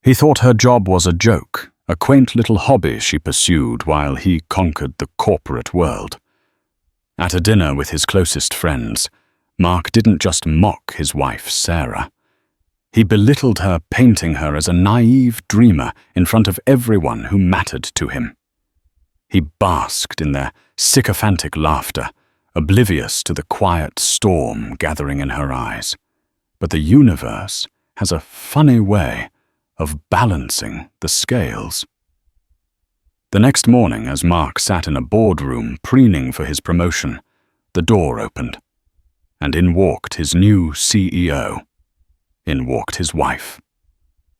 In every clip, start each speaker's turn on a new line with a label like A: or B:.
A: He thought her job was a joke, a quaint little hobby she pursued while he conquered the corporate world. At a dinner with his closest friends, Mark didn't just mock his wife, Sarah. He belittled her, painting her as a naive dreamer in front of everyone who mattered to him. He basked in their sycophantic laughter, oblivious to the quiet storm gathering in her eyes. But the universe has a funny way of balancing the scales. The next morning, as Mark sat in a boardroom preening for his promotion, the door opened, and in walked his new CEO. In walked his wife.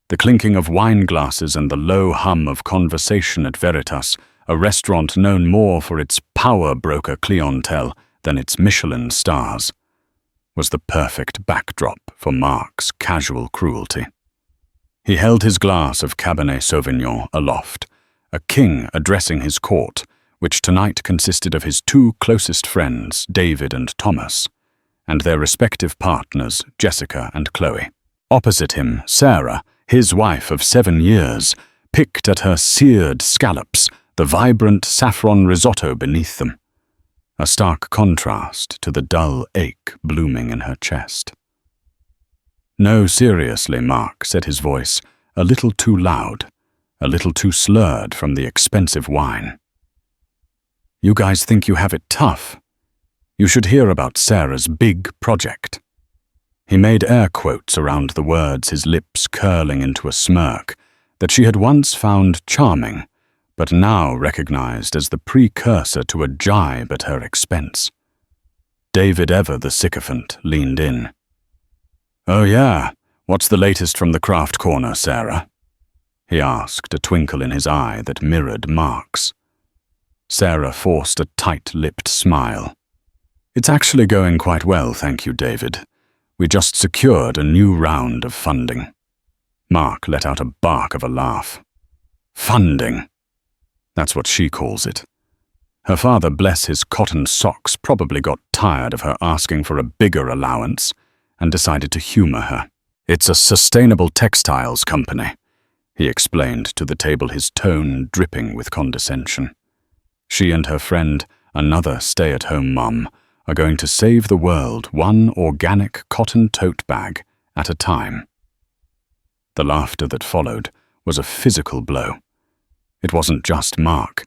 A: The clinking of wine glasses and the low hum of conversation at Veritas, a restaurant known more for its power broker clientele than its Michelin stars, was the perfect backdrop for Mark's casual cruelty. He held his glass of Cabernet Sauvignon aloft, a king addressing his court, which tonight consisted of his two closest friends, David and Thomas, and their respective partners, Jessica and Chloe. Opposite him, Sarah, his wife of 7 years, picked at her seared scallops, the vibrant saffron risotto beneath them, a stark contrast to the dull ache blooming in her chest. "No, seriously, Mark," said his voice, a little too loud, a little too slurred from the expensive wine. "You guys think you have it tough. You should hear about Sarah's big project." He made air quotes around the words, his lips curling into a smirk that she had once found charming, but now recognized as the precursor to a jibe at her expense. David, ever the sycophant, leaned in. "Oh yeah, what's the latest from the craft corner, Sarah?" he asked, a twinkle in his eye that mirrored Mark's. Sarah forced a tight-lipped smile. "It's actually going quite well, thank you, David. We just secured a new round of funding." Mark let out a bark of a laugh. "Funding? That's what she calls it. Her father, bless his cotton socks, probably got tired of her asking for a bigger allowance and decided to humor her. It's a sustainable textiles company," he explained to the table, his tone dripping with condescension. She and her friend, another stay-at-home mum, are going to save the world one organic cotton tote bag at a time. The laughter that followed was a physical blow. It wasn't just Mark.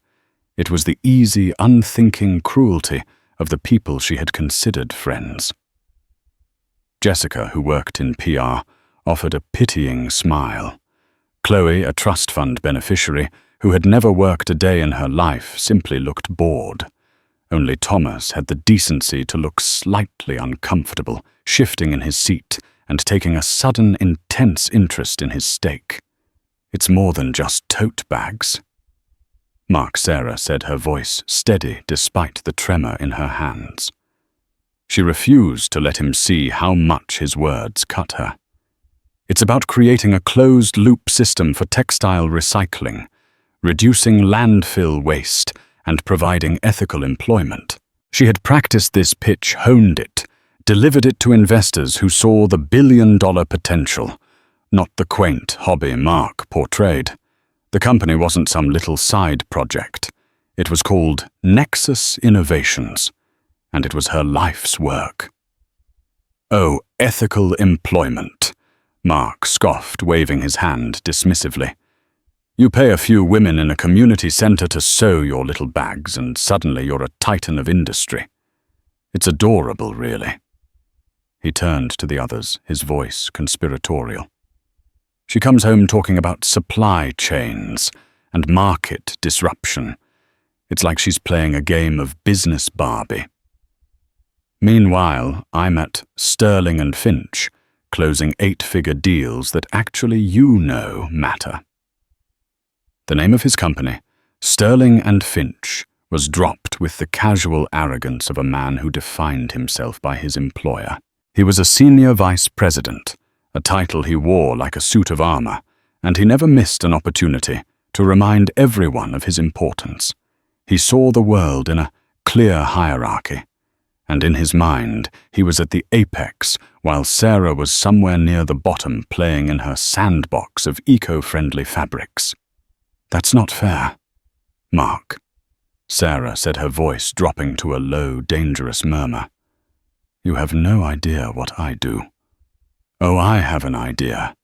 A: It was the easy, unthinking cruelty of the people she had considered friends. Jessica, who worked in PR, offered a pitying smile. Chloe, a trust fund beneficiary, who had never worked a day in her life, simply looked bored. Only Thomas had the decency to look slightly uncomfortable, shifting in his seat and taking a sudden, intense interest in his steak. "It's more than just tote bags." Sarah said, her voice steady despite the tremor in her hands. She refused to let him see how much his words cut her. "It's about creating a closed-loop system for textile recycling, reducing landfill waste, and providing ethical employment." She had practiced this pitch, honed it, delivered it to investors who saw the billion-dollar potential, not the quaint hobby Mark portrayed. The company wasn't some little side project. It was called Nexus Innovations, and it was her life's work. "Oh, ethical employment," Mark scoffed, waving his hand dismissively. "You pay a few women in a community center to sew your little bags, and suddenly you're a titan of industry. It's adorable, really." He turned to the others, his voice conspiratorial. "She comes home talking about supply chains and market disruption. It's like she's playing a game of business Barbie. Meanwhile, I'm at Sterling and Finch, closing 8-figure deals that actually matter." The name of his company, Sterling and Finch, was dropped with the casual arrogance of a man who defined himself by his employer. He was a senior vice president, a title he wore like a suit of armor, and he never missed an opportunity to remind everyone of his importance. He saw the world in a clear hierarchy, and in his mind he was at the apex while Sarah was somewhere near the bottom playing in her sandbox of eco-friendly fabrics. "That's not fair, Mark," Sarah said, her voice dropping to a low, dangerous murmur. "You have no idea what I do." "Oh, I have an idea,"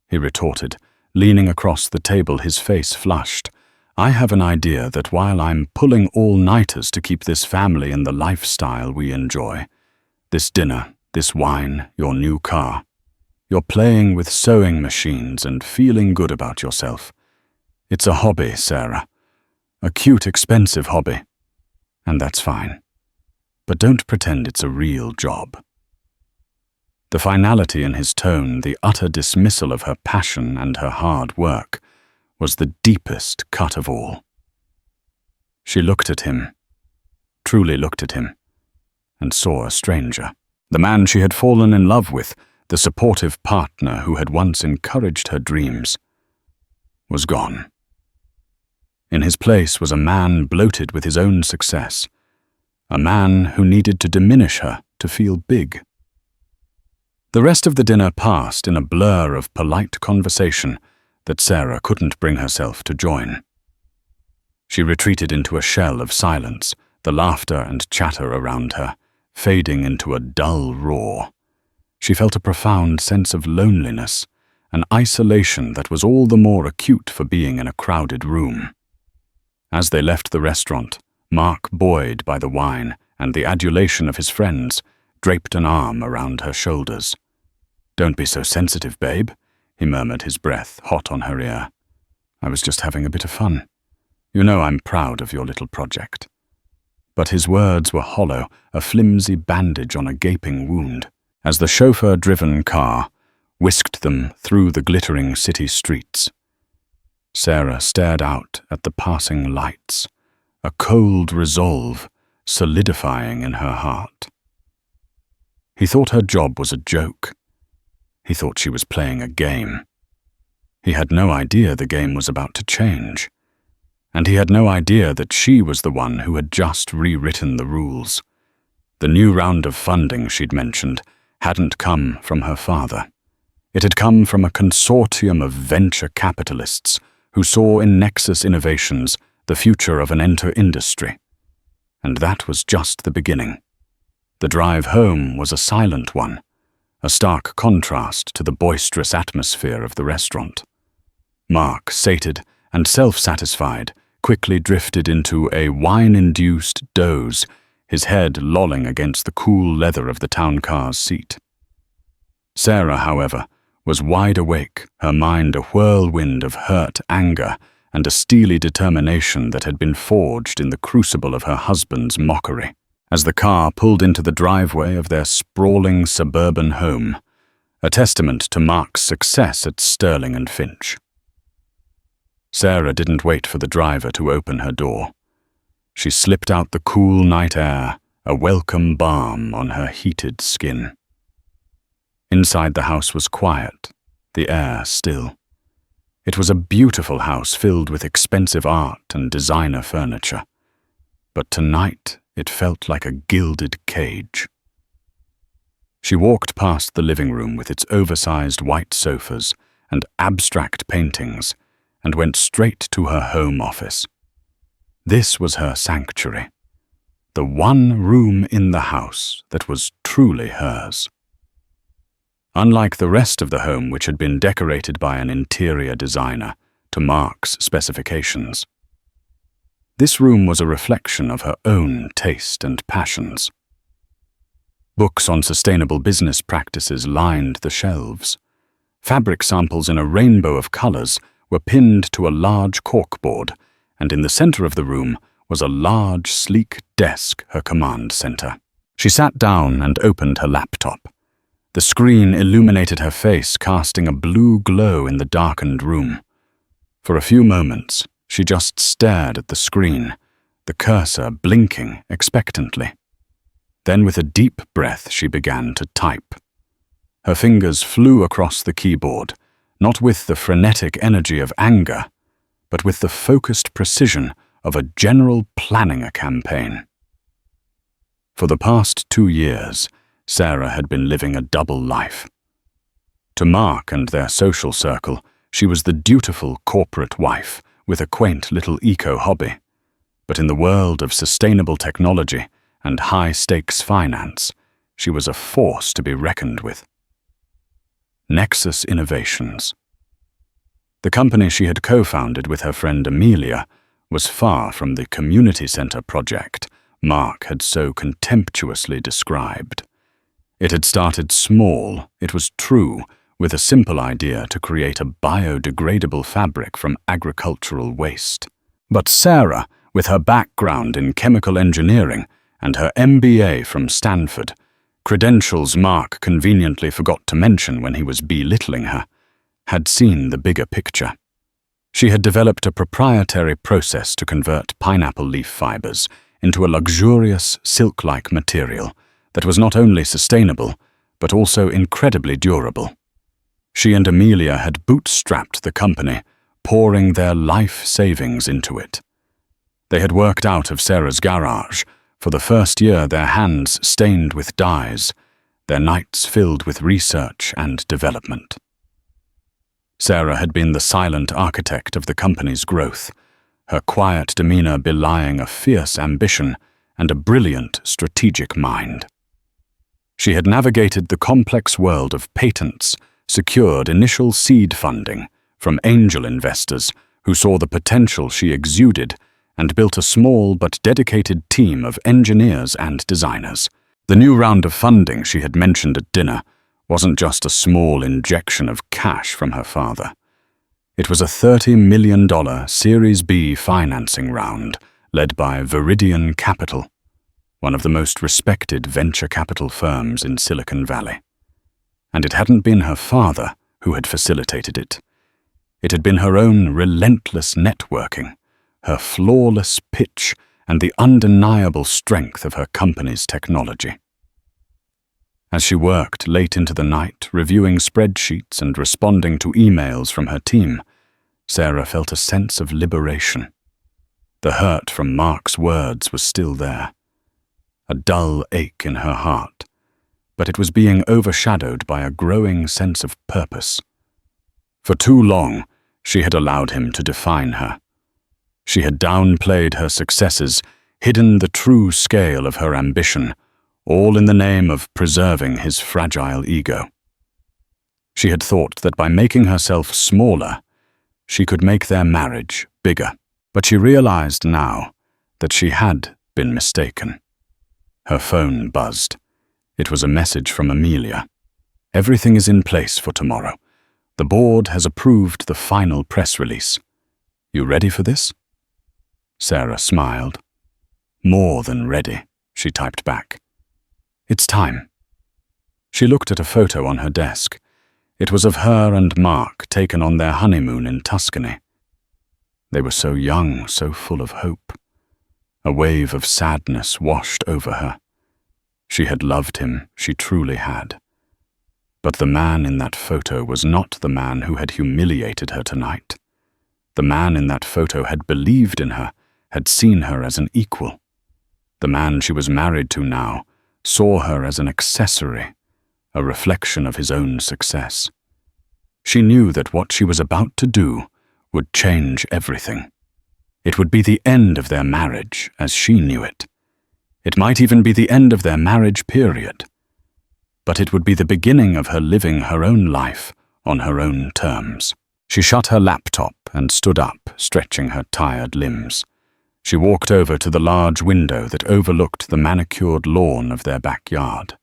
A: he retorted, leaning across the table, his face flushed. "I have an idea that while I'm pulling all-nighters to keep this family in the lifestyle we enjoy, this dinner, this wine, your new car, you're playing with sewing machines and feeling good about yourself. It's a hobby, Sarah. A cute, expensive hobby. And that's fine. But don't pretend it's a real job." The finality in his tone, the utter dismissal of her passion and her hard work, was the deepest cut of all. She looked at him, truly looked at him, and saw a stranger. The man she had fallen in love with, the supportive partner who had once encouraged her dreams, was gone. In his place was a man bloated with his own success, a man who needed to diminish her to feel big. The rest of the dinner passed in a blur of polite conversation that Sarah couldn't bring herself to join. She retreated into a shell of silence, the laughter and chatter around her fading into a dull roar. She felt a profound sense of loneliness, an isolation that was all the more acute for being in a crowded room. As they left the restaurant, Mark, buoyed by the wine and the adulation of his friends, draped an arm around her shoulders. "Don't be so sensitive, babe," he murmured, his breath hot on her ear. "I was just having a bit of fun. You know I'm proud of your little project." But his words were hollow, a flimsy bandage on a gaping wound, as the chauffeur-driven car whisked them through the glittering city streets. Sarah stared out at the passing lights, a cold resolve solidifying in her heart. He thought her job was a joke. He thought she was playing a game. He had no idea the game was about to change. And he had no idea that she was the one who had just rewritten the rules. The new round of funding she'd mentioned hadn't come from her father. It had come from a consortium of venture capitalists who saw in Nexus Innovations the future of an industry. And that was just the beginning. The drive home was a silent one, a stark contrast to the boisterous atmosphere of the restaurant. Mark, sated and self-satisfied, quickly drifted into a wine-induced doze, his head lolling against the cool leather of the town car's seat. Sarah, however, was wide awake, her mind a whirlwind of hurt anger and a steely determination that had been forged in the crucible of her husband's mockery. As the car pulled into the driveway of their sprawling suburban home, a testament to Mark's success at Sterling and Finch. Sarah didn't wait for the driver to open her door. She slipped out the cool night air, a welcome balm on her heated skin. Inside the house was quiet, the air still. It was a beautiful house filled with expensive art and designer furniture. But tonight it felt like a gilded cage. She walked past the living room with its oversized white sofas and abstract paintings and went straight to her home office. This was her sanctuary, the one room in the house that was truly hers. Unlike the rest of the home, which had been decorated by an interior designer to Mark's specifications, this room was a reflection of her own taste and passions. Books on sustainable business practices lined the shelves. Fabric samples in a rainbow of colors were pinned to a large corkboard, and in the center of the room was a large, sleek desk, her command center. She sat down and opened her laptop. The screen illuminated her face, casting a blue glow in the darkened room. For a few moments, she just stared at the screen, the cursor blinking expectantly. Then, with a deep breath, she began to type. Her fingers flew across the keyboard, not with the frenetic energy of anger, but with the focused precision of a general planning a campaign. For the past 2 years, Sarah had been living a double life. To Mark and their social circle, she was the dutiful corporate wife with a quaint little eco-hobby. But in the world of sustainable technology and high-stakes finance, she was a force to be reckoned with. Nexus Innovations. The company she had co-founded with her friend Amelia was far from the community center project Mark had so contemptuously described. It had started small, it was true, with a simple idea to create a biodegradable fabric from agricultural waste. But Sarah, with her background in chemical engineering and her MBA from Stanford, credentials Mark conveniently forgot to mention when he was belittling her, had seen the bigger picture. She had developed a proprietary process to convert pineapple leaf fibers into a luxurious, silk-like material that was not only sustainable, but also incredibly durable. She and Amelia had bootstrapped the company, pouring their life savings into it. They had worked out of Sarah's garage, for the first year their hands stained with dyes, their nights filled with research and development. Sarah had been the silent architect of the company's growth, her quiet demeanor belying a fierce ambition and a brilliant strategic mind. She had navigated the complex world of patents, secured initial seed funding from angel investors who saw the potential she exuded, and built a small but dedicated team of engineers and designers. The new round of funding she had mentioned at dinner wasn't just a small injection of cash from her father. It was a $30 million Series B financing round led by Viridian Capital, one of the most respected venture capital firms in Silicon Valley. And it hadn't been her father who had facilitated it. It had been her own relentless networking, her flawless pitch, and the undeniable strength of her company's technology. As she worked late into the night, reviewing spreadsheets and responding to emails from her team, Sarah felt a sense of liberation. The hurt from Mark's words was still there, a dull ache in her heart, but it was being overshadowed by a growing sense of purpose. For too long, she had allowed him to define her. She had downplayed her successes, hidden the true scale of her ambition, all in the name of preserving his fragile ego. She had thought that by making herself smaller, she could make their marriage bigger, but she realized now that she had been mistaken. Her phone buzzed. It was a message from Amelia. "Everything is in place for tomorrow. The board has approved the final press release. You ready for this?" Sarah smiled. "More than ready," she typed back. "It's time." She looked at a photo on her desk. It was of her and Mark taken on their honeymoon in Tuscany. They were so young, so full of hope. A wave of sadness washed over her. She had loved him, she truly had. But the man in that photo was not the man who had humiliated her tonight. The man in that photo had believed in her, had seen her as an equal. The man she was married to now saw her as an accessory, a reflection of his own success. She knew that what she was about to do would change everything. It would be the end of their marriage as she knew it. It might even be the end of their marriage period. But it would be the beginning of her living her own life on her own terms. She shut her laptop and stood up, stretching her tired limbs. She walked over to the large window that overlooked the manicured lawn of their backyard.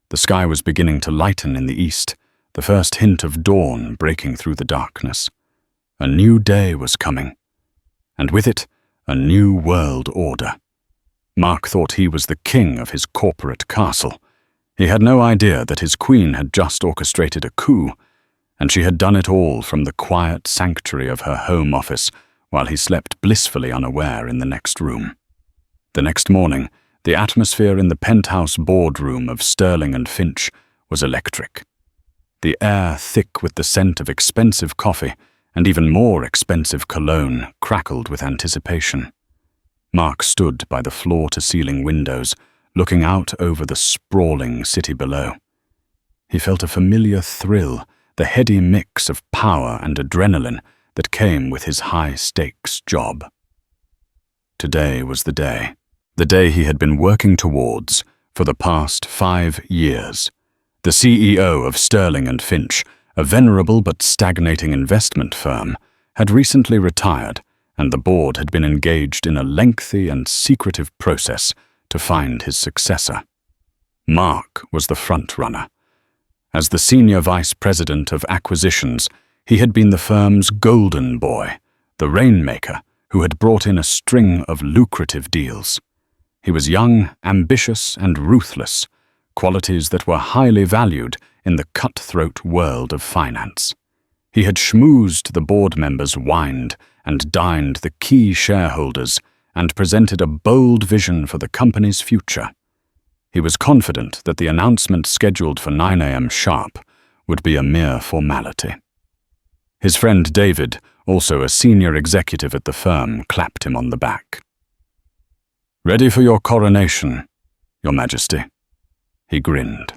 A: The sky was beginning to lighten in the east, the first hint of dawn breaking through the darkness. A new day was coming, and with it, a new world order. Mark thought he was the king of his corporate castle. He had no idea that his queen had just orchestrated a coup, and she had done it all from the quiet sanctuary of her home office while he slept blissfully unaware in the next room. The next morning, the atmosphere in the penthouse boardroom of Sterling and Finch was electric. The air thick with the scent of expensive coffee and even more expensive cologne crackled with anticipation. Mark stood by the floor-to-ceiling windows, looking out over the sprawling city below. He felt a familiar thrill, the heady mix of power and adrenaline that came with his high-stakes job. Today was the day he had been working towards for the past 5 years. The CEO of Sterling & Finch, a venerable but stagnating investment firm, had recently retired, and the board had been engaged in a lengthy and secretive process to find his successor. Mark was the front-runner. As the senior vice president of acquisitions, he had been the firm's golden boy, the rainmaker who had brought in a string of lucrative deals. He was young, ambitious, and ruthless, qualities that were highly valued in the cutthroat world of finance. He had schmoozed the board members, wined and dined the key shareholders, and presented a bold vision for the company's future. He was confident that the announcement scheduled for 9 a.m. sharp would be a mere formality. His friend David, also a senior executive at the firm, clapped him on the back. "Ready for your coronation, Your Majesty," he grinned.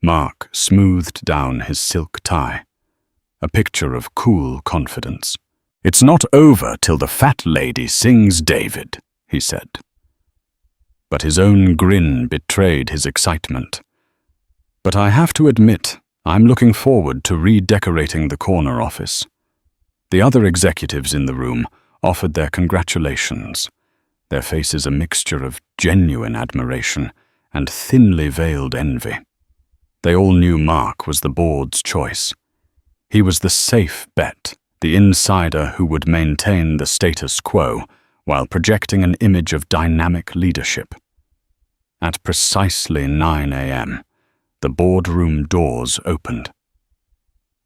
A: Mark smoothed down his silk tie, a picture of cool confidence. "It's not over till the fat lady sings David," he said. But his own grin betrayed his excitement. "But I have to admit, I'm looking forward to redecorating the corner office." The other executives in the room offered their congratulations, their faces a mixture of genuine admiration and thinly veiled envy. They all knew Mark was the board's choice. He was the safe bet, the insider who would maintain the status quo while projecting an image of dynamic leadership. At precisely 9 a.m., the boardroom doors opened.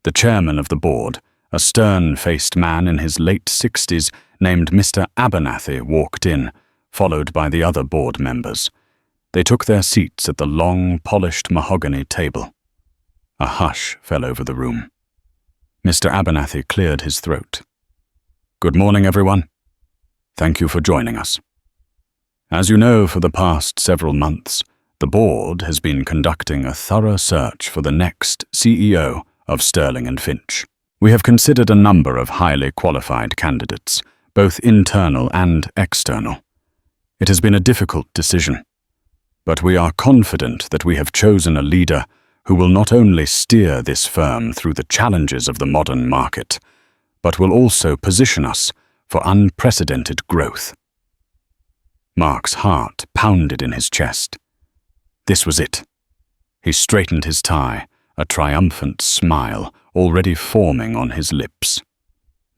A: The chairman of the board, a stern-faced man in his late 60s named Mr. Abernathy, walked in, followed by the other board members. They took their seats at the long, polished mahogany table. A hush fell over the room. Mr. Abernathy cleared his throat. "Good morning, everyone. Thank you for joining us. As you know, for the past several months, the board has been conducting a thorough search for the next CEO of Sterling & Finch. We have considered a number of highly qualified candidates, both internal and external. It has been a difficult decision, but we are confident that we have chosen a leader who will not only steer this firm through the challenges of the modern market, but will also position us for unprecedented growth." Mark's heart pounded in his chest. This was it. He straightened his tie, a triumphant smile already forming on his lips.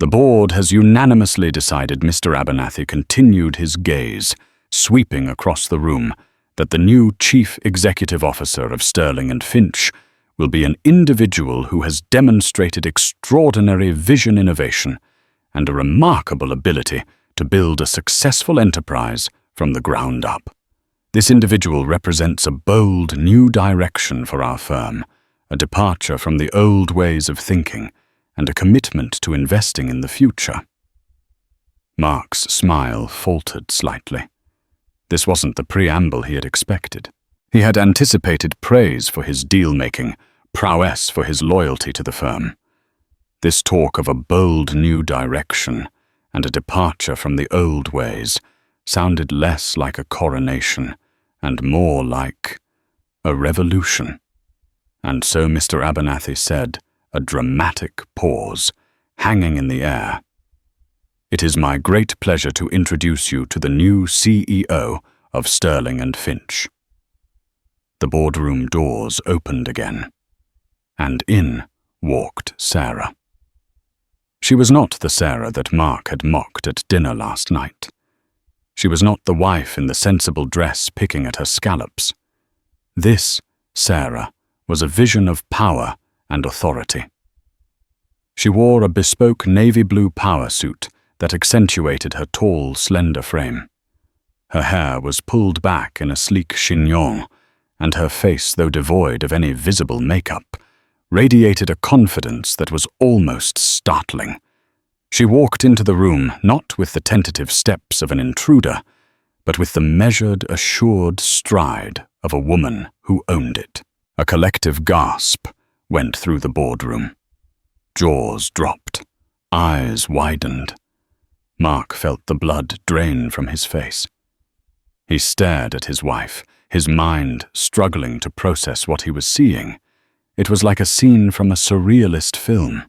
A: "The board has unanimously decided," Mr. Abernathy continued, his gaze sweeping across the room, "that the new Chief Executive Officer of Sterling & Finch will be an individual who has demonstrated extraordinary vision innovation and a remarkable ability to build a successful enterprise from the ground up. This individual represents a bold new direction for our firm, a departure from the old ways of thinking, and a commitment to investing in the future." Mark's smile faltered slightly. This wasn't the preamble he had expected. He had anticipated praise for his deal-making, prowess for his loyalty to the firm. This talk of a bold new direction and a departure from the old ways sounded less like a coronation and more like a revolution. And so Mr. Abernathy said, a dramatic pause, hanging in the air, "It is my great pleasure to introduce you to the new CEO of Sterling & Finch." The boardroom doors opened again, and in walked Sarah. She was not the Sarah that Mark had mocked at dinner last night. She was not the wife in the sensible dress picking at her scallops. This Sarah was a vision of power and authority. She wore a bespoke navy blue power suit that accentuated her tall, slender frame. Her hair was pulled back in a sleek chignon, and her face, though devoid of any visible makeup, radiated a confidence that was almost startling. She walked into the room not with the tentative steps of an intruder, but with the measured, assured stride of a woman who owned it. A collective gasp went through the boardroom. Jaws dropped. Eyes widened. Mark felt the blood drain from his face. He stared at his wife, his mind struggling to process what he was seeing. It was like a scene from a surrealist film.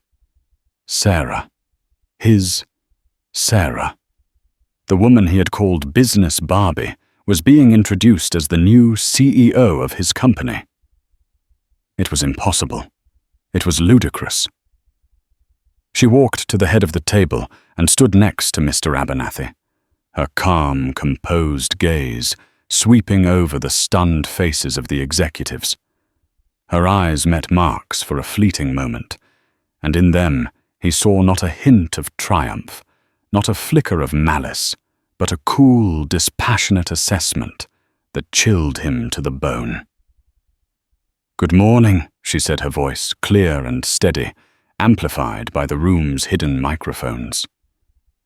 A: Sarah. His Sarah. The woman he had called Business Barbie was being introduced as the new CEO of his company. It was impossible. It was ludicrous. She walked to the head of the table and stood next to Mr. Abernathy, her calm, composed gaze sweeping over the stunned faces of the executives. Her eyes met Mark's for a fleeting moment, and in them he saw not a hint of triumph, not a flicker of malice, but a cool, dispassionate assessment that chilled him to the bone. "Good morning," she said, her voice clear and steady, amplified by the room's hidden microphones.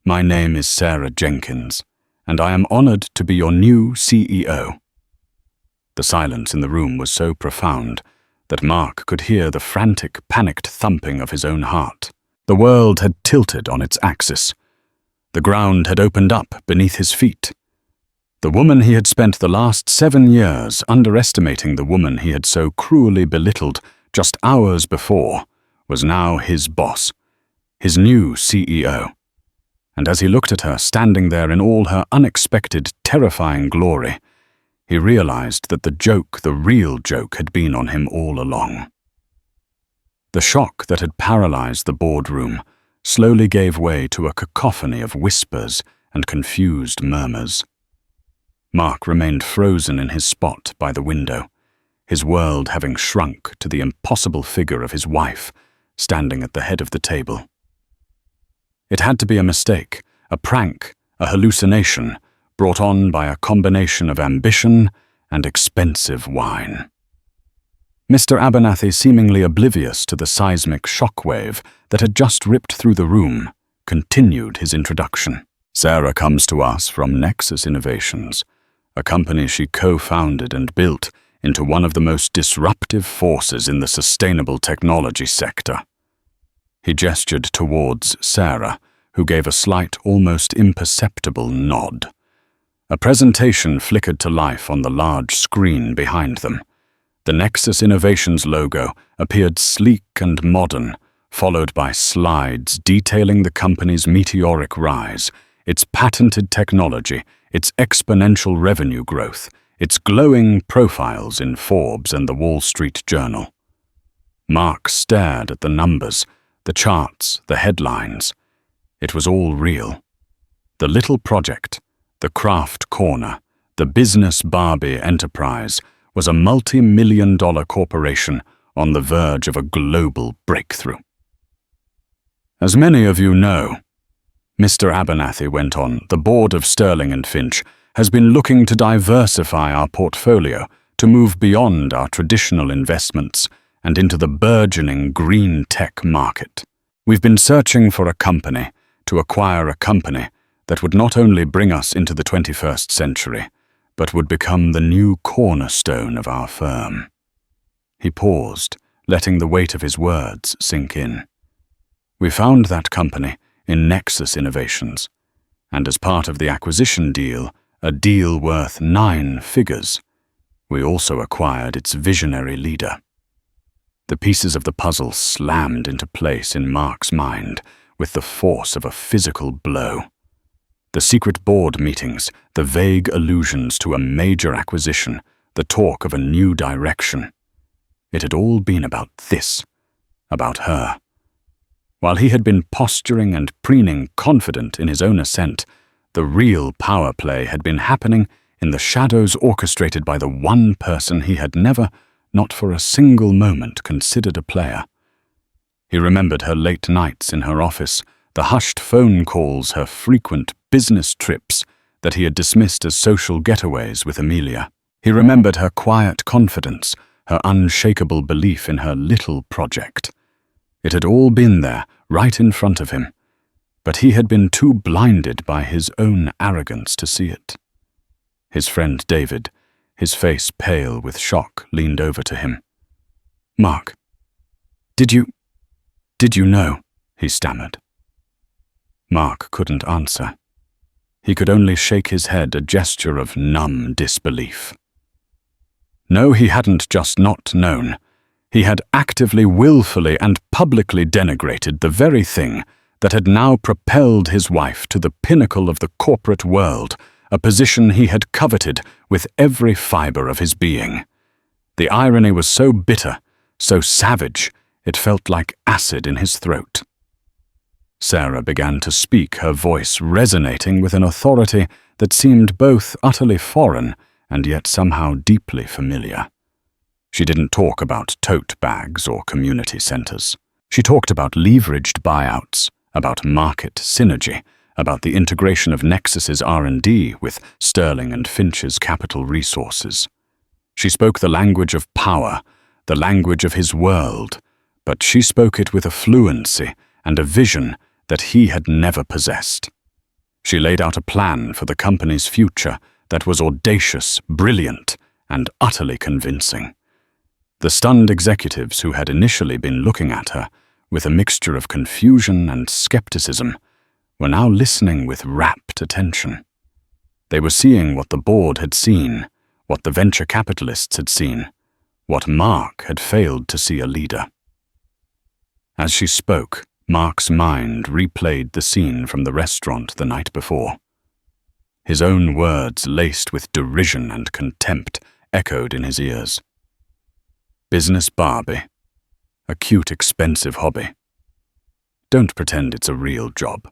A: "My name is Sarah Jenkins, and I am honored to be your new CEO." The silence in the room was so profound that Mark could hear the frantic, panicked thumping of his own heart. The world had tilted on its axis. The ground had opened up beneath his feet. The woman he had spent the last 7 years underestimating, the woman he had so cruelly belittled just hours before, was now his boss, his new CEO. And as he looked at her standing there in all her unexpected, terrifying glory, he realized that the joke, the real joke, had been on him all along. The shock that had paralyzed the boardroom slowly gave way to a cacophony of whispers and confused murmurs. Mark remained frozen in his spot by the window, his world having shrunk to the impossible figure of his wife standing at the head of the table. It had to be a mistake, a prank, a hallucination, brought on by a combination of ambition and expensive wine. Mr. Abernathy, seemingly oblivious to the seismic shockwave that had just ripped through the room, continued his introduction. "Sarah comes to us from Nexus Innovations, a company she co-founded and built into one of the most disruptive forces in the sustainable technology sector." He gestured towards Sarah, who gave a slight, almost imperceptible nod. A presentation flickered to life on the large screen behind them. The Nexus Innovations logo appeared sleek and modern, followed by slides detailing the company's meteoric rise, its patented technology, its exponential revenue growth, its glowing profiles in Forbes and the Wall Street Journal. Mark stared at the numbers, the charts, the headlines. It was all real. The little project, the craft corner, the Business Barbie enterprise, was a multi-million-dollar corporation on the verge of a global breakthrough. "As many of you know," Mr. Abernathy went on, "the board of Sterling & Finch has been looking to diversify our portfolio, to move beyond our traditional investments and into the burgeoning green tech market. We've been searching for a company, to acquire a company that would not only bring us into the 21st century, but would become the new cornerstone of our firm." He paused, letting the weight of his words sink in. "We found that company in Nexus Innovations, and as part of the acquisition deal, a deal worth 9 figures, we also acquired its visionary leader." The pieces of the puzzle slammed into place in Mark's mind with the force of a physical blow. The secret board meetings, the vague allusions to a major acquisition, the talk of a new direction. It had all been about this, about her. While he had been posturing and preening, confident in his own ascent, the real power play had been happening in the shadows orchestrated by the one person he had never, not for a single moment, considered a player. He remembered her late nights in her office, the hushed phone calls, her frequent business trips that he had dismissed as social getaways with Amelia. He remembered her quiet confidence, her unshakable belief in her little project. It had all been there, right in front of him, but he had been too blinded by his own arrogance to see it. His friend David, his face pale with shock, leaned over to him. "Mark, did you know?" he stammered. Mark couldn't answer. He could only shake his head, a gesture of numb disbelief. No, he hadn't just not known. He had actively, willfully, and publicly denigrated the very thing that had now propelled his wife to the pinnacle of the corporate world, a position he had coveted with every fiber of his being. The irony was so bitter, so savage, it felt like acid in his throat. Sarah began to speak, her voice resonating with an authority that seemed both utterly foreign and yet somehow deeply familiar. She didn't talk about tote bags or community centers. She talked about leveraged buyouts, about market synergy, about the integration of Nexus's R&D with Sterling and Finch's capital resources. She spoke the language of power, the language of his world, but she spoke it with a fluency and a vision that he had never possessed. She laid out a plan for the company's future that was audacious, brilliant, and utterly convincing. The stunned executives who had initially been looking at her with a mixture of confusion and skepticism were now listening with rapt attention. They were seeing what the board had seen, what the venture capitalists had seen, what Mark had failed to see a leader. As she spoke, Mark's mind replayed the scene from the restaurant the night before. His own words, laced with derision and contempt, echoed in his ears. Business Barbie. A cute, expensive hobby. Don't pretend it's a real job.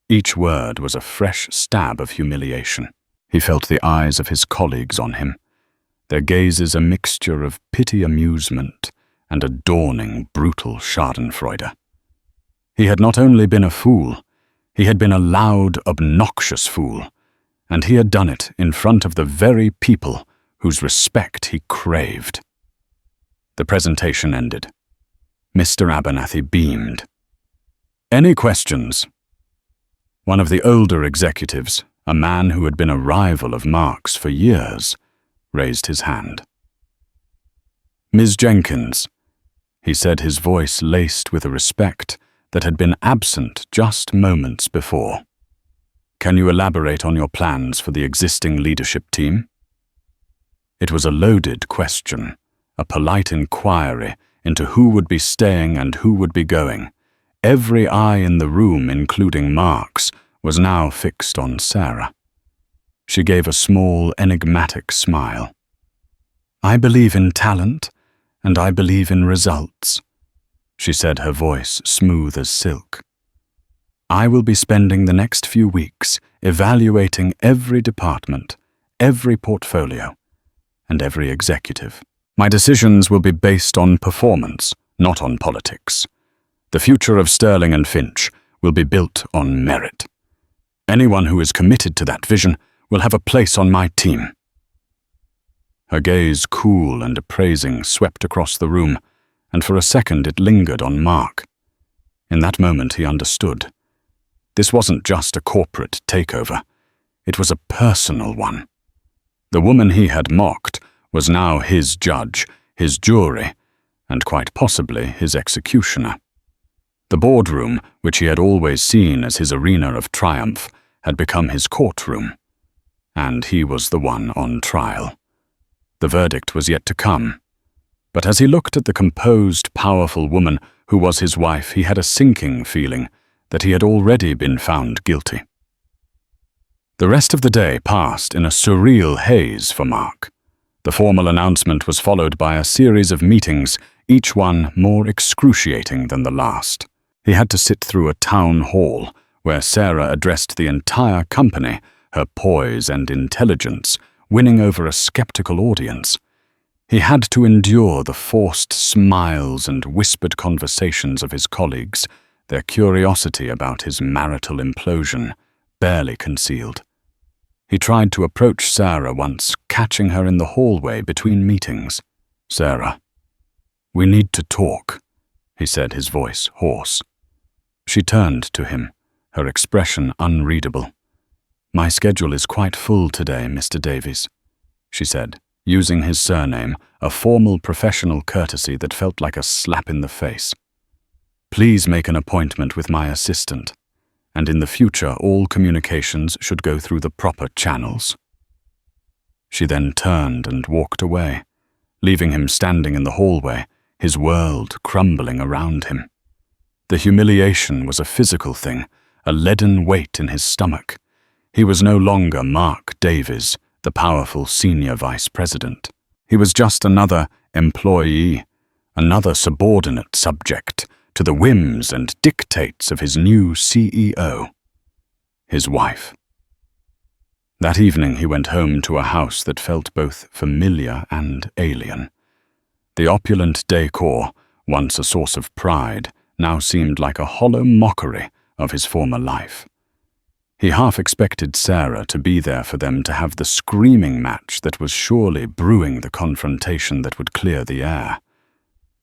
A: Each word was a fresh stab of humiliation. He felt the eyes of his colleagues on him, their gazes a mixture of pity, amusement, and a dawning, brutal schadenfreude. He had not only been a fool, he had been a loud, obnoxious fool, and he had done it in front of the very people whose respect he craved. The presentation ended. Mr. Abernathy beamed. "Any questions?" One of the older executives, a man who had been a rival of Mark's for years, raised his hand. "Ms. Jenkins," he said, his voice laced with a respect that had been absent just moments before. "Can you elaborate on your plans for the existing leadership team?" It was a loaded question, a polite inquiry into who would be staying and who would be going. Every eye in the room, including Mark's, was now fixed on Sarah. She gave a small, enigmatic smile. "I believe in talent, and I believe in results," she said, her voice smooth as silk. "I will be spending the next few weeks evaluating every department, every portfolio, and every executive. My decisions will be based on performance, not on politics. The future of Sterling and Finch will be built on merit. Anyone who is committed to that vision will have a place on my team." Her gaze, cool and appraising, swept across the room, and for a second it lingered on Mark. In that moment he understood. This wasn't just a corporate takeover. It was a personal one. The woman he had mocked was now his judge, his jury, and quite possibly his executioner. The boardroom, which he had always seen as his arena of triumph, had become his courtroom, and he was the one on trial. The verdict was yet to come, but as he looked at the composed, powerful woman who was his wife, he had a sinking feeling that he had already been found guilty. The rest of the day passed in a surreal haze for Mark. The formal announcement was followed by a series of meetings, each one more excruciating than the last. He had to sit through a town hall where Sarah addressed the entire company, her poise and intelligence winning over a skeptical audience. He had to endure the forced smiles and whispered conversations of his colleagues, their curiosity about his marital implosion, barely concealed. He tried to approach Sarah once, catching her in the hallway between meetings. "Sarah, we need to talk," he said, his voice hoarse. She turned to him, her expression unreadable. "My schedule is quite full today, Mr. Davies," she said, using his surname, a formal professional courtesy that felt like a slap in the face. "Please make an appointment with my assistant, and in the future all communications should go through the proper channels." She then turned and walked away, leaving him standing in the hallway, his world crumbling around him. The humiliation was a physical thing, a leaden weight in his stomach. He was no longer Mark Davies, the powerful senior vice president. He was just another employee, another subordinate subject to the whims and dictates of his new CEO, his wife. That evening he went home to a house that felt both familiar and alien. The opulent decor, once a source of pride, now seemed like a hollow mockery of his former life. He half expected Sarah to be there for them to have the screaming match that was surely brewing the confrontation that would clear the air.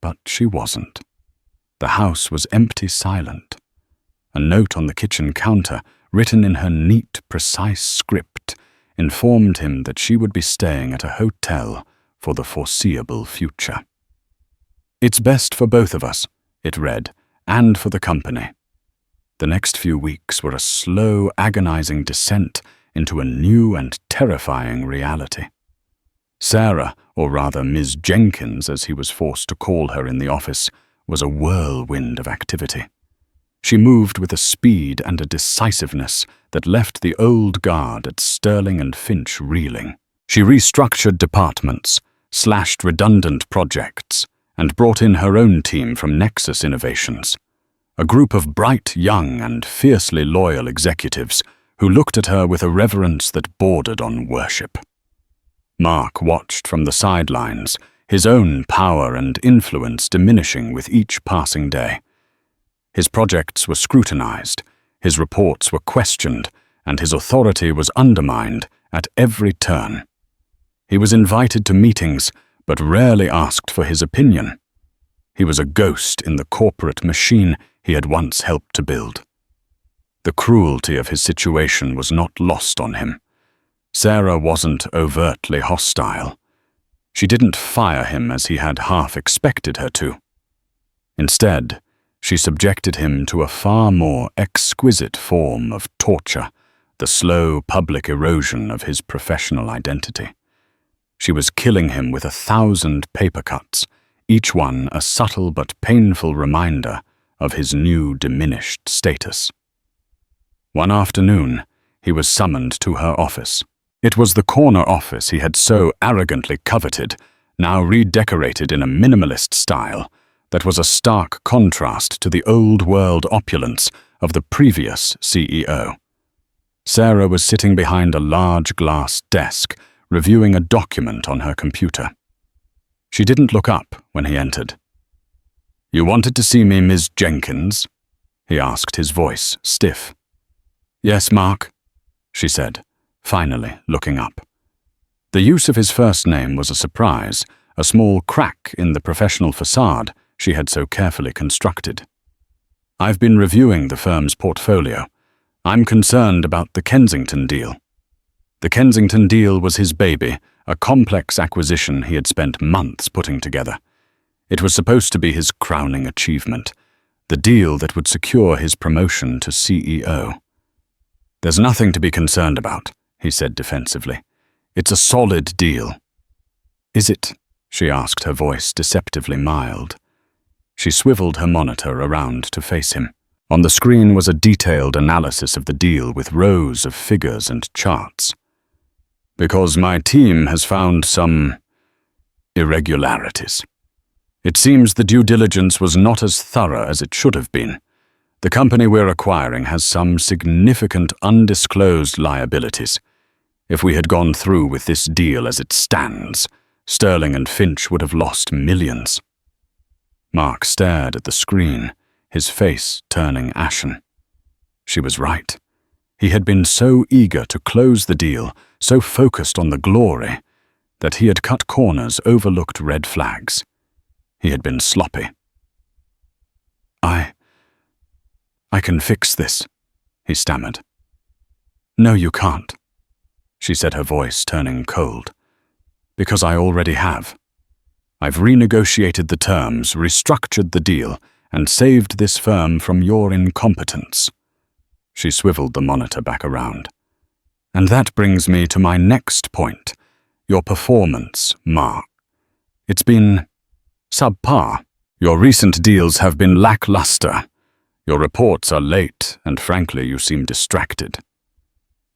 A: But she wasn't. The house was empty, silent. A note on the kitchen counter, written in her neat, precise script, informed him that she would be staying at a hotel for the foreseeable future. "It's best for both of us," it read, "and for the company." The next few weeks were a slow, agonizing descent into a new and terrifying reality. Sarah, or rather Ms. Jenkins, as he was forced to call her in the office, was a whirlwind of activity. She moved with a speed and a decisiveness that left the old guard at Sterling and Finch reeling. She restructured departments, slashed redundant projects, and brought in her own team from Nexus Innovations, a group of bright, young, and fiercely loyal executives who looked at her with a reverence that bordered on worship. Mark watched from the sidelines, his own power and influence diminishing with each passing day. His projects were scrutinized, his reports were questioned, and his authority was undermined at every turn. He was invited to meetings, but rarely asked for his opinion. He was a ghost in the corporate machine he had once helped to build. The cruelty of his situation was not lost on him. Sarah wasn't overtly hostile. She didn't fire him as he had half expected her to. Instead, she subjected him to a far more exquisite form of torture, the slow public erosion of his professional identity. She was killing him with 1,000 paper cuts, each one a subtle but painful reminder of his new diminished status. One afternoon, he was summoned to her office. It was the corner office he had so arrogantly coveted, now redecorated in a minimalist style that was a stark contrast to the old-world opulence of the previous CEO. Sarah was sitting behind a large glass desk, reviewing a document on her computer. She didn't look up when he entered. "You wanted to see me, Ms. Jenkins?" he asked, his voice stiff. "Yes, Mark," she said, finally looking up. The use of his first name was a surprise, a small crack in the professional facade she had so carefully constructed. "I've been reviewing the firm's portfolio. I'm concerned about the Kensington deal." The Kensington deal was his baby, a complex acquisition he had spent months putting together. It was supposed to be his crowning achievement, the deal that would secure his promotion to CEO. "There's nothing to be concerned about," he said defensively. "It's a solid deal." "Is it?" she asked, her voice deceptively mild. She swiveled her monitor around to face him. On the screen was a detailed analysis of the deal with rows of figures and charts. "Because my team has found some irregularities. It seems the due diligence was not as thorough as it should have been. The company we're acquiring has some significant undisclosed liabilities. If we had gone through with this deal as it stands, Sterling and Finch would have lost millions." Mark stared at the screen, his face turning ashen. She was right. He had been so eager to close the deal, so focused on the glory, that he had cut corners, overlooked red flags. He had been sloppy. I can fix this," he stammered. No, you can't, she said, her voice turning cold. Because I already have. I've renegotiated the terms, restructured the deal, and saved this firm from your incompetence. She swiveled the monitor back around. And that brings me to my next point. Your performance, Mark. It's been subpar. Your recent deals have been lackluster. Your reports are late, and frankly, you seem distracted.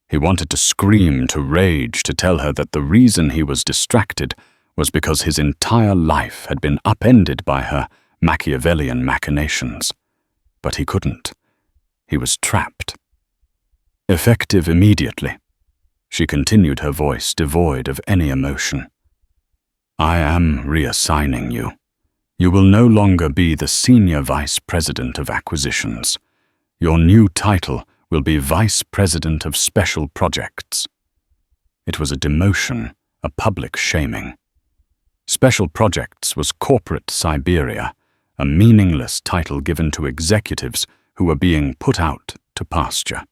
A: He wanted to scream, to rage, to tell her that the reason he was distracted was because his entire life had been upended by her Machiavellian machinations. But he couldn't. He was trapped. Effective immediately. She continued, her voice devoid of any emotion. I am reassigning you. You will no longer be the Senior Vice President of Acquisitions. Your new title will be Vice President of Special Projects. It was a demotion, a public shaming. Special Projects was corporate Siberia, a meaningless title given to executives who were being put out to pasture.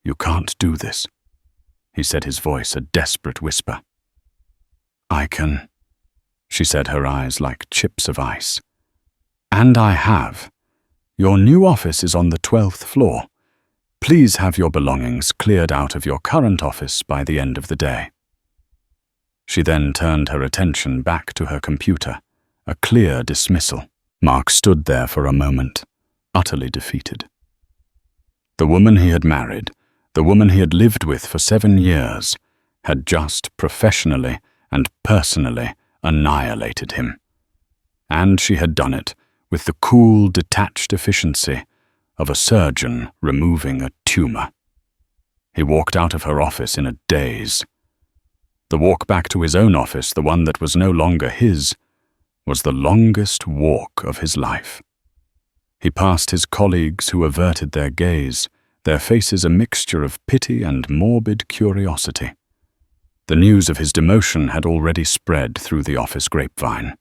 A: You can't do this, he said, his voice a desperate whisper. I can, she said, her eyes like chips of ice. And I have. Your new office is on the 12th floor. Please have your belongings cleared out of your current office by the end of the day. She then turned her attention back to her computer, a clear dismissal. Mark stood there for a moment, utterly defeated. The woman he had married, the woman he had lived with for 7 years, had just professionally and personally annihilated him. And she had done it with the cool, detached efficiency of a surgeon removing a tumor. He walked out of her office in a daze. The walk back to his own office, the one that was no longer his, was the longest walk of his life. He passed his colleagues who averted their gaze, their faces a mixture of pity and morbid curiosity. The news of his demotion had already spread through the office grapevine.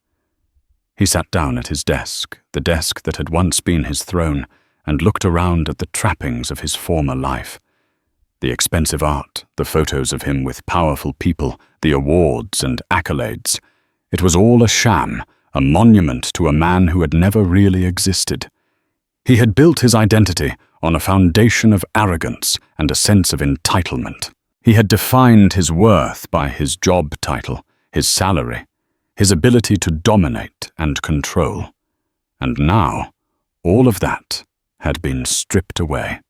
A: He sat down at his desk, the desk that had once been his throne, and looked around at the trappings of his former life. The expensive art, the photos of him with powerful people, the awards and accolades. It was all a sham, a monument to a man who had never really existed. He had built his identity on a foundation of arrogance and a sense of entitlement. He had defined his worth by his job title, his salary, his ability to dominate and control. And now, all of that had been stripped away.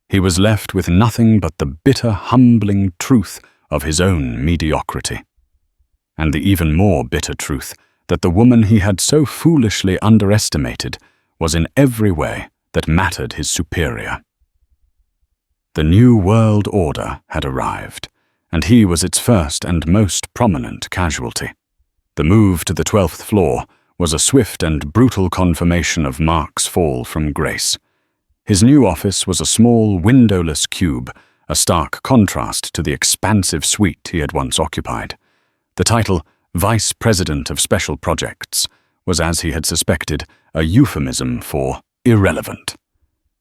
A: He was left with nothing but the bitter, humbling truth of his own mediocrity. And the even more bitter truth that the woman he had so foolishly underestimated was in every way that mattered his superior. The New World Order had arrived, and he was its first and most prominent casualty. The move to the 12th floor was a swift and brutal confirmation of Mark's fall from grace. His new office was a small, windowless cube, a stark contrast to the expansive suite he had once occupied. The title, Vice President of Special Projects, was, as he had suspected, a euphemism for irrelevant.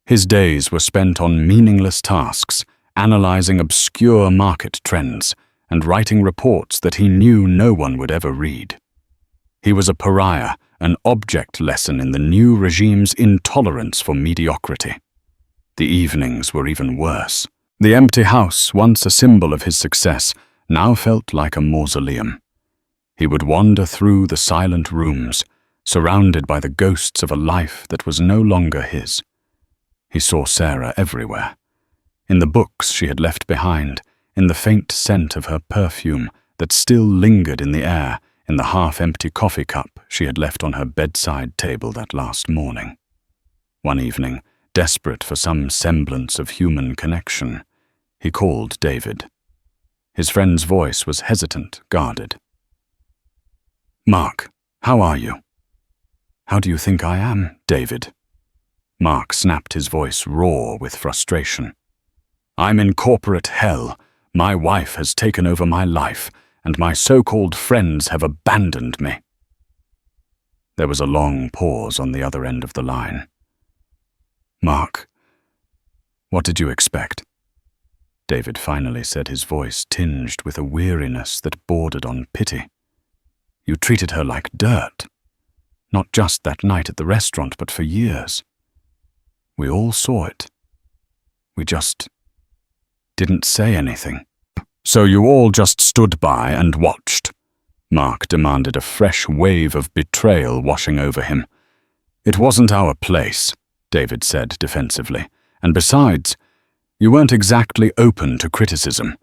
A: His days were spent on meaningless tasks, analyzing obscure market trends, and writing reports that he knew no one would ever read. He was a pariah, an object lesson in the new regime's intolerance for mediocrity. The evenings were even worse. The empty house, once a symbol of his success, now felt like a mausoleum. He would wander through the silent rooms, surrounded by the ghosts of a life that was no longer his. He saw Sarah everywhere. In the books she had left behind, in the faint scent of her perfume that still lingered in the air, in the half-empty coffee cup she had left on her bedside table that last morning. One evening, desperate for some semblance of human connection, he called David. His friend's voice was hesitant, guarded. "Mark, how are you?" "How do you think I am, David?" Mark snapped, his voice raw with frustration. "I'm in corporate hell. My wife has taken over my life, and my so-called friends have abandoned me." There was a long pause on the other end of the line. "Mark, what did you expect?" David finally said, his voice tinged with a weariness that bordered on pity. You treated her like dirt. Not just that night at the restaurant, but for years. We all saw it. We just didn't say anything. So you all just stood by and watched? Mark demanded, a fresh wave of betrayal washing over him. It wasn't our place, David said defensively. And besides, you weren't exactly open to criticism.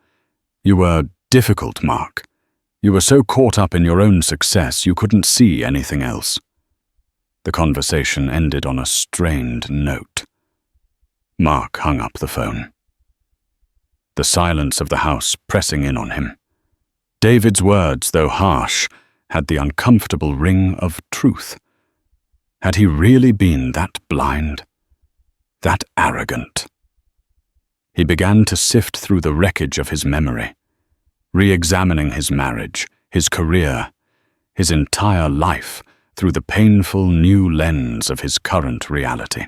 A: You were difficult, Mark. You were so caught up in your own success you couldn't see anything else. The conversation ended on a strained note. Mark hung up the phone. The silence of the house pressing in on him. David's words, though harsh, had the uncomfortable ring of truth. Had he really been that blind? That arrogant? He began to sift through the wreckage of his memory, re-examining his marriage, his career, his entire life through the painful new lens of his current reality.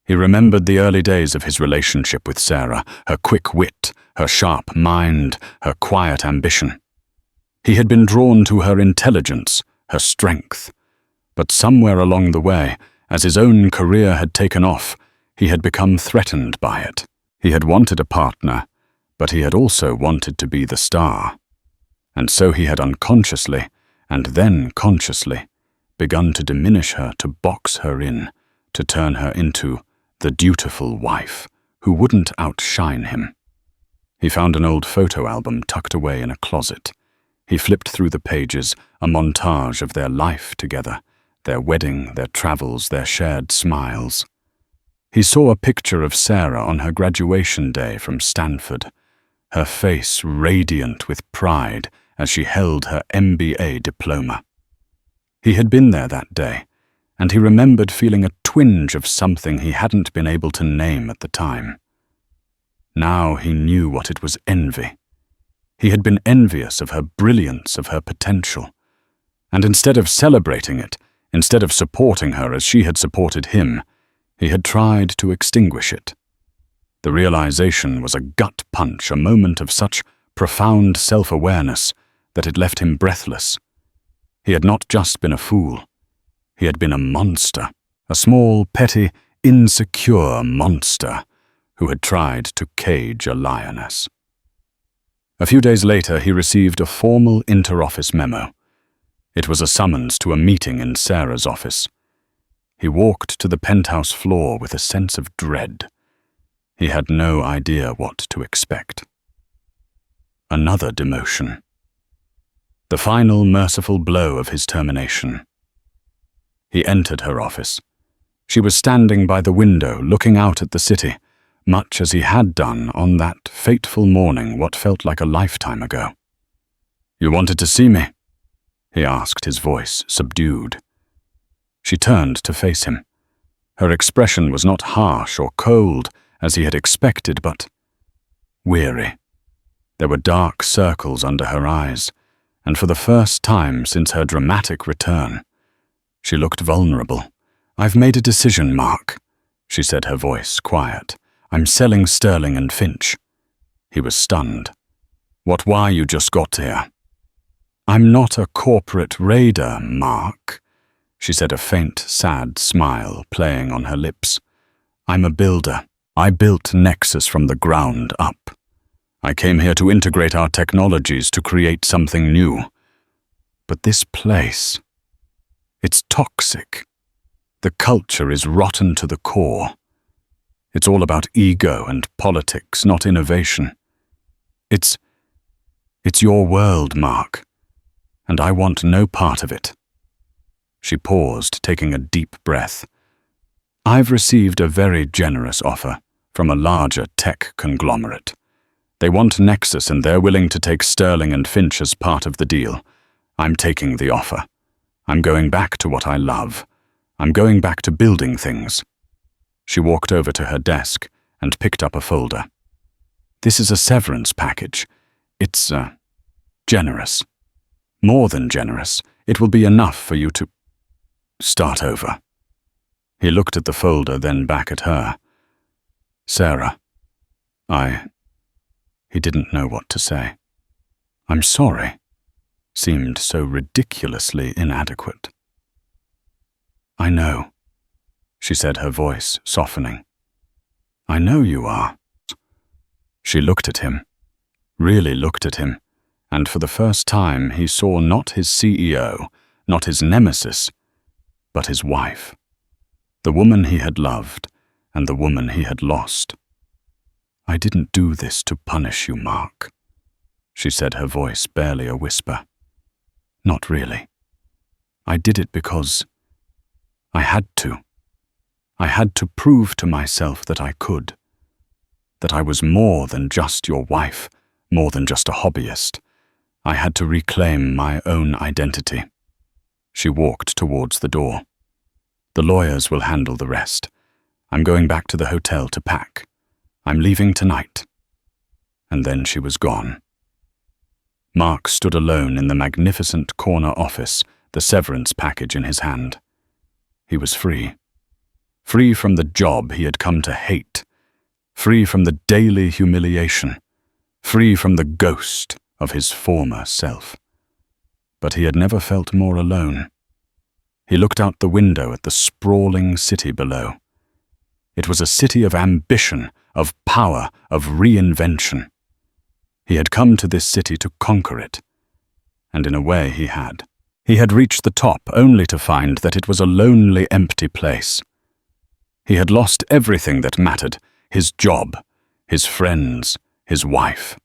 A: He remembered the early days of his relationship with Sarah, her quick wit, her sharp mind, her quiet ambition. He had been drawn to her intelligence, her strength. But somewhere along the way, as his own career had taken off, he had become threatened by it. He had wanted a partner, but he had also wanted to be the star. And so he had unconsciously, and then consciously, begun to diminish her, to box her in, to turn her into the dutiful wife who wouldn't outshine him. He found an old photo album tucked away in a closet. He flipped through the pages, a montage of their life together, their wedding, their travels, their shared smiles. He saw a picture of Sarah on her graduation day from Stanford, her face radiant with pride as she held her MBA diploma. He had been there that day, and he remembered feeling a twinge of something he hadn't been able to name at the time. Now he knew what it was: envy. He had been envious of her brilliance, of her potential. And instead of celebrating it, instead of supporting her as she had supported him, he had tried to extinguish it. The realization was a gut punch, a moment of such profound self-awareness that it left him breathless. He had not just been a fool. He had been a monster, a small, petty, insecure monster who had tried to cage a lioness. A few days later, he received a formal inter-office memo. It was a summons to a meeting in Sarah's office. He walked to the penthouse floor with a sense of dread. He had no idea what to expect. Another demotion. The final merciful blow of his termination. He entered her office. She was standing by the window, looking out at the city, much as he had done on that fateful morning what felt like a lifetime ago. "You wanted to see me?" he asked, his voice subdued. She turned to face him. Her expression was not harsh or cold, as he had expected, but weary. There were dark circles under her eyes, and for the first time since her dramatic return, she looked vulnerable. "I've made a decision, Mark," she said, her voice quiet. "I'm selling Sterling and Finch." He was stunned. "What, why you just got here?" "I'm not a corporate raider, Mark," she said, a faint, sad smile playing on her lips. "I'm a builder. I built Nexus from the ground up. I came here to integrate our technologies to create something new. But this place, it's toxic. The culture is rotten to the core. It's all about ego and politics, not innovation. It's your world, Mark, and I want no part of it." She paused, taking a deep breath. "I've received a very generous offer from a larger tech conglomerate. They want Nexus and they're willing to take Sterling and Finch as part of the deal. I'm taking the offer. I'm going back to what I love. I'm going back to building things." She walked over to her desk and picked up a folder. "This is a severance package. It's, generous. More than generous. It will be enough for you to start over." He looked at the folder, then back at her. "Sarah, He didn't know what to say. "I'm sorry," seemed so ridiculously inadequate. "I know," she said, her voice softening. "I know you are." She looked at him, really looked at him, and for the first time he saw not his CEO, not his nemesis, but his wife, the woman he had loved and the woman he had lost. "I didn't do this to punish you, Mark," she said, her voice barely a whisper. "Not really. I did it because I had to. I had to prove to myself that I could, that I was more than just your wife, more than just a hobbyist. I had to reclaim my own identity." She walked towards the door. "The lawyers will handle the rest. I'm going back to the hotel to pack. I'm leaving tonight." And then she was gone. Mark stood alone in the magnificent corner office, the severance package in his hand. He was free. Free from the job he had come to hate. Free from the daily humiliation. Free from the ghost of his former self. But he had never felt more alone. He looked out the window at the sprawling city below. It was a city of ambition, of power, of reinvention. He had come to this city to conquer it. And in a way he had. He had reached the top only to find that it was a lonely, empty place. He had lost everything that mattered, his job, his friends, his wife.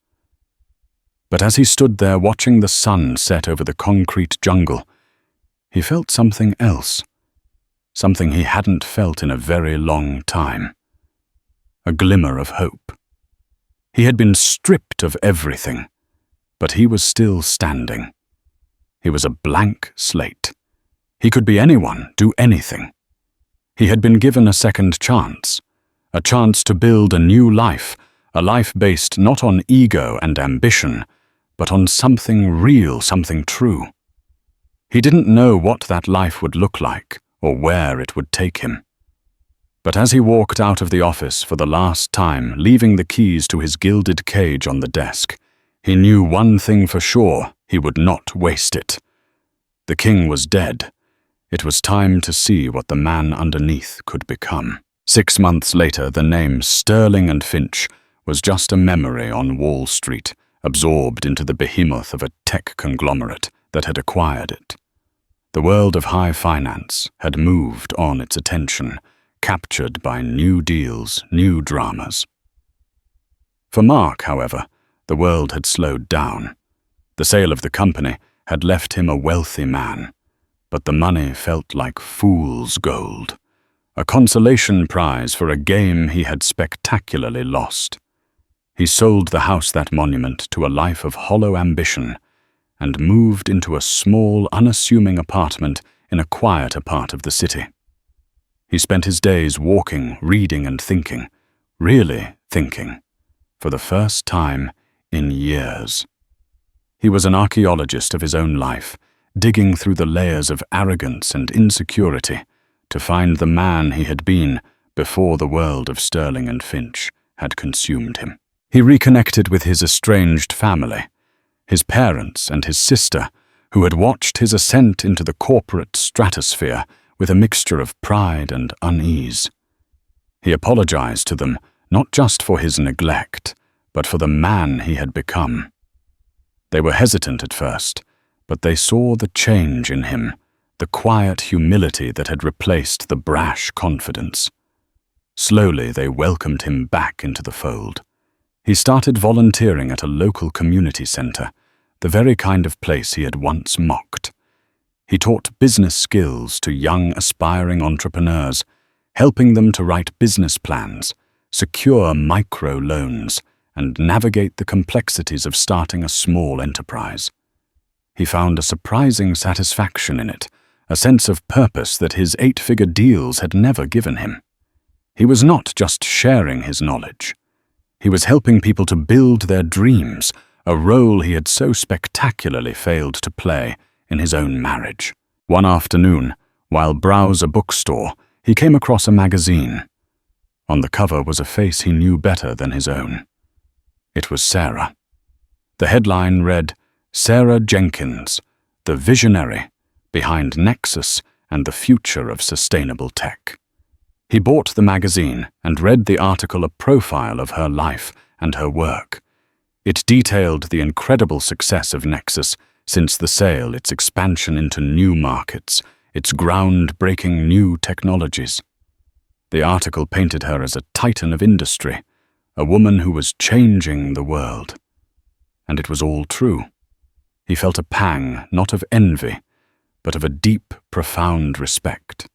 A: But as he stood there watching the sun set over the concrete jungle, he felt something else, something he hadn't felt in a very long time. A glimmer of hope. He had been stripped of everything, but he was still standing. He was a blank slate. He could be anyone, do anything. He had been given a second chance, a chance to build a new life, a life based not on ego and ambition, but on something real, something true. He didn't know what that life would look like or where it would take him. But as he walked out of the office for the last time, leaving the keys to his gilded cage on the desk, he knew one thing for sure: he would not waste it. The king was dead. It was time to see what the man underneath could become. 6 months later, the name Sterling and Finch was just a memory on Wall Street, absorbed into the behemoth of a tech conglomerate that had acquired it. The world of high finance had moved on its attention, captured by new deals, new dramas. For Mark, however, the world had slowed down. The sale of the company had left him a wealthy man, but the money felt like fool's gold, a consolation prize for a game he had spectacularly lost. He sold the house that monument to a life of hollow ambition and moved into a small, unassuming apartment in a quieter part of the city. He spent his days walking, reading and thinking, really thinking, for the first time in years. He was an archaeologist of his own life, digging through the layers of arrogance and insecurity to find the man he had been before the world of Sterling and Finch had consumed him. He reconnected with his estranged family, his parents and his sister, who had watched his ascent into the corporate stratosphere with a mixture of pride and unease. He apologized to them not just for his neglect, but for the man he had become. They were hesitant at first, but they saw the change in him, the quiet humility that had replaced the brash confidence. Slowly they welcomed him back into the fold. He started volunteering at a local community center, the very kind of place he had once mocked. He taught business skills to young aspiring entrepreneurs, helping them to write business plans, secure micro-loans, and navigate the complexities of starting a small enterprise. He found a surprising satisfaction in it, a sense of purpose that his 8-figure deals had never given him. He was not just sharing his knowledge. He was helping people to build their dreams, a role he had so spectacularly failed to play in his own marriage. One afternoon, while browsing a bookstore, he came across a magazine. On the cover was a face he knew better than his own. It was Sarah. The headline read, "Sarah Jenkins, the visionary behind Nexus and the future of sustainable tech." He bought the magazine and read the article, a profile of her life and her work. It detailed the incredible success of Nexus since the sale, its expansion into new markets, its groundbreaking new technologies. The article painted her as a titan of industry, a woman who was changing the world. And it was all true. He felt a pang, not of envy, but of a deep, profound respect.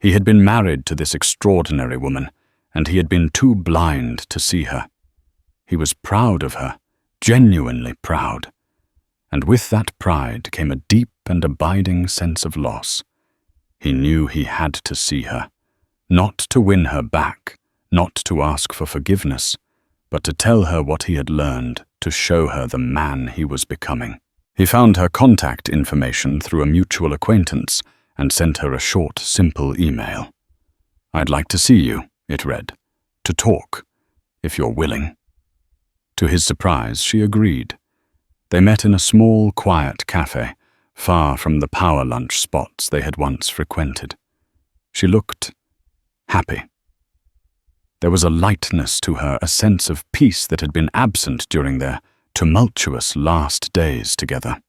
A: He had been married to this extraordinary woman, and he had been too blind to see her. He was proud of her, genuinely proud. And with that pride came a deep and abiding sense of loss. He knew he had to see her, not to win her back, not to ask for forgiveness, but to tell her what he had learned, to show her the man he was becoming. He found her contact information through a mutual acquaintance and sent her a short, simple email. "I'd like to see you," it read, "to talk, if you're willing." To his surprise, she agreed. They met in a small, quiet cafe, far from the power lunch spots they had once frequented. She looked happy. There was a lightness to her, a sense of peace that had been absent during their tumultuous last days together.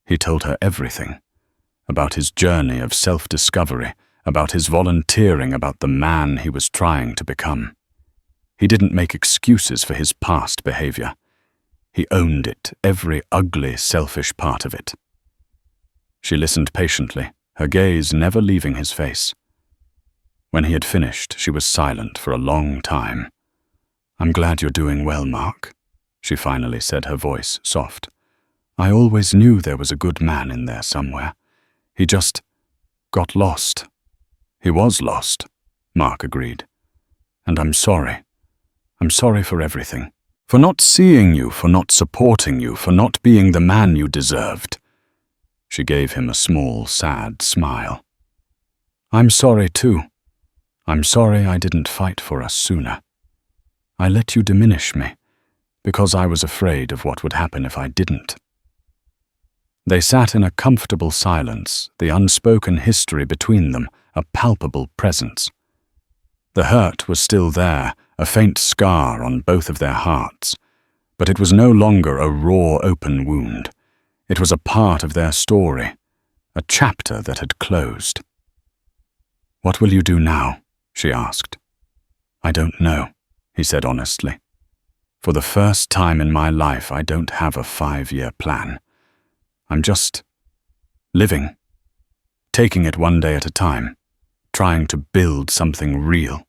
A: He told her everything, about his journey of self-discovery, about his volunteering, about the man he was trying to become. He didn't make excuses for his past behavior. He owned it, every ugly, selfish part of it. She listened patiently, her gaze never leaving his face. When he had finished, she was silent for a long time. "I'm glad you're doing well, Mark," she finally said, her voice soft. "I always knew there was a good man in there somewhere. He just got lost." "He was lost," Mark agreed. "And I'm sorry. I'm sorry for everything. For not seeing you, for not supporting you, for not being the man you deserved." She gave him a small, sad smile. "I'm sorry too. I'm sorry I didn't fight for us sooner. I let you diminish me, because I was afraid of what would happen if I didn't." They sat in a comfortable silence, the unspoken history between them, a palpable presence. The hurt was still there, a faint scar on both of their hearts, but it was no longer a raw, open wound. It was a part of their story, a chapter that had closed. "What will you do now?" she asked. "I don't know," he said honestly. "For the first time in my life, I don't have a 5-year plan. I'm just living, taking it one day at a time, trying to build something real."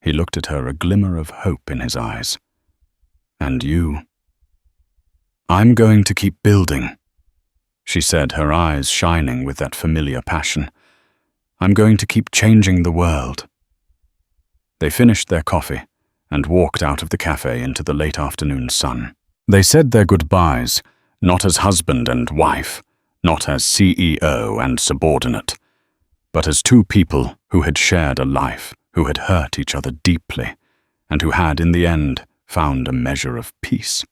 A: He looked at her, a glimmer of hope in his eyes. "And you?" "I'm going to keep building," she said, her eyes shining with that familiar passion. "I'm going to keep changing the world." They finished their coffee and walked out of the cafe into the late afternoon sun. They said their goodbyes, not as husband and wife, not as CEO and subordinate, but as two people who had shared a life, who had hurt each other deeply, and who had, in the end, found a measure of peace.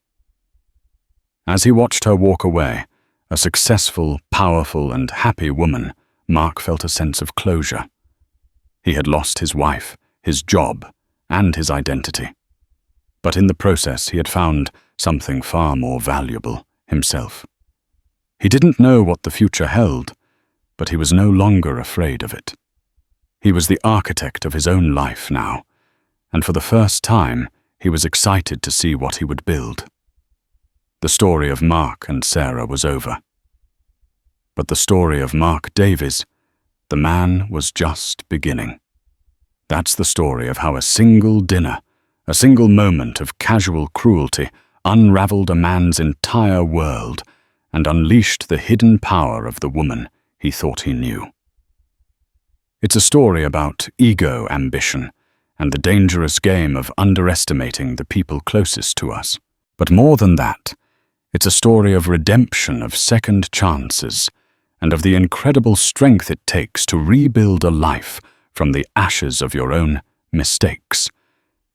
A: As he watched her walk away, a successful, powerful, and happy woman, Mark felt a sense of closure. He had lost his wife, his job, and his identity. But in the process, he had found something far more valuable, himself. He didn't know what the future held, but he was no longer afraid of it. He was the architect of his own life now, and for the first time, he was excited to see what he would build. The story of Mark and Sarah was over. But the story of Mark Davies, the man, was just beginning. That's the story of how a single dinner, a single moment of casual cruelty, unraveled a man's entire world and unleashed the hidden power of the woman he thought he knew. It's a story about ego ambition and the dangerous game of underestimating the people closest to us. But more than that, it's a story of redemption, of second chances, and of the incredible strength it takes to rebuild a life from the ashes of your own mistakes.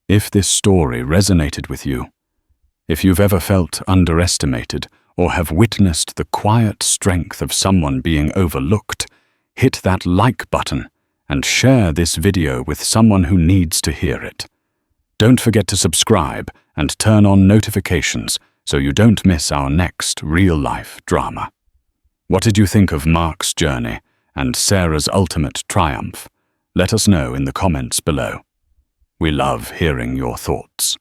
A: If this story resonated with you, if you've ever felt underestimated or have witnessed the quiet strength of someone being overlooked, hit that like button and share this video with someone who needs to hear it. Don't forget to subscribe and turn on notifications so you don't miss our next real-life drama. What did you think of Mark's journey and Sarah's ultimate triumph? Let us know in the comments below. We love hearing your thoughts.